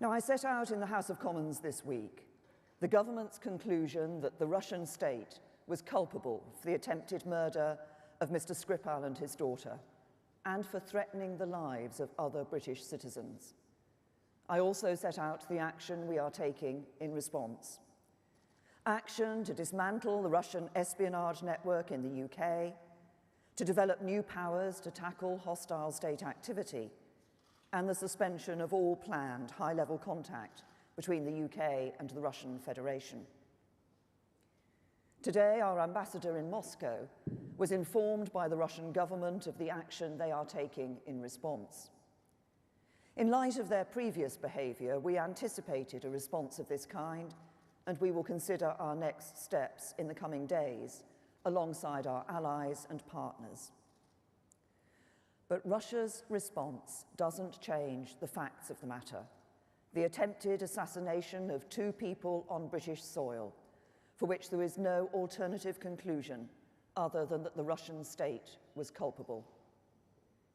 Now, I set out in the House of Commons this week the government's conclusion that the Russian state was culpable for the attempted murder of Mr. Skripal and his daughter, and for threatening the lives of other British citizens. I also set out the action we are taking in response. Action to dismantle the Russian espionage network in the UK, to develop new powers to tackle hostile state activity, and the suspension of all planned high-level contact between the UK and the Russian Federation. Today, our ambassador in Moscow was informed by the Russian government of the action they are taking in response. In light of their previous behaviour, we anticipated a response of this kind, and we will consider our next steps in the coming days alongside our allies and partners. But Russia's response doesn't change the facts of the matter: the attempted assassination of 2 people on British soil, for which there is no alternative conclusion other than that the Russian state was culpable.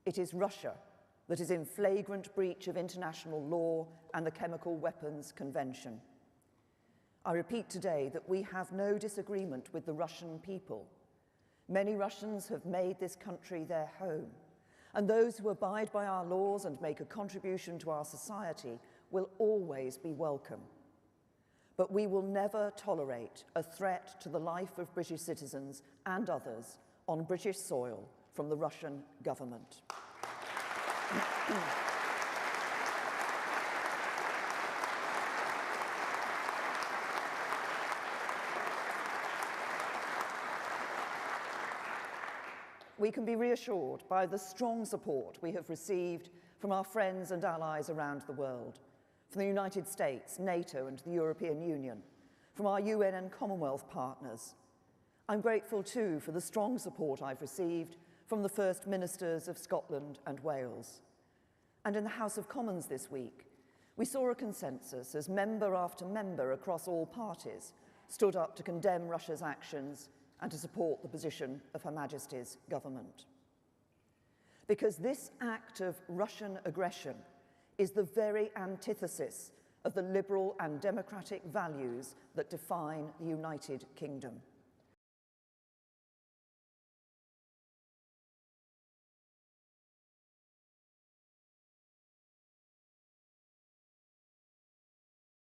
It is Russia that is in flagrant breach of international law and the Chemical Weapons Convention. I repeat today that we have no disagreement with the Russian people. Many Russians have made this country their home, and those who abide by our laws and make a contribution to our society will always be welcome. But we will never tolerate a threat to the life of British citizens and others on British soil from the Russian government. We can be reassured by the strong support we have received from our friends and allies around the world, from the United States, NATO and the European Union, from our UN and Commonwealth partners. I'm grateful too for the strong support I've received from the First Ministers of Scotland and Wales. And in the House of Commons this week, we saw a consensus as member after member across all parties stood up to condemn Russia's actions and to support the position of Her Majesty's government. Because this act of Russian aggression is the very antithesis of the liberal and democratic values that define the United Kingdom.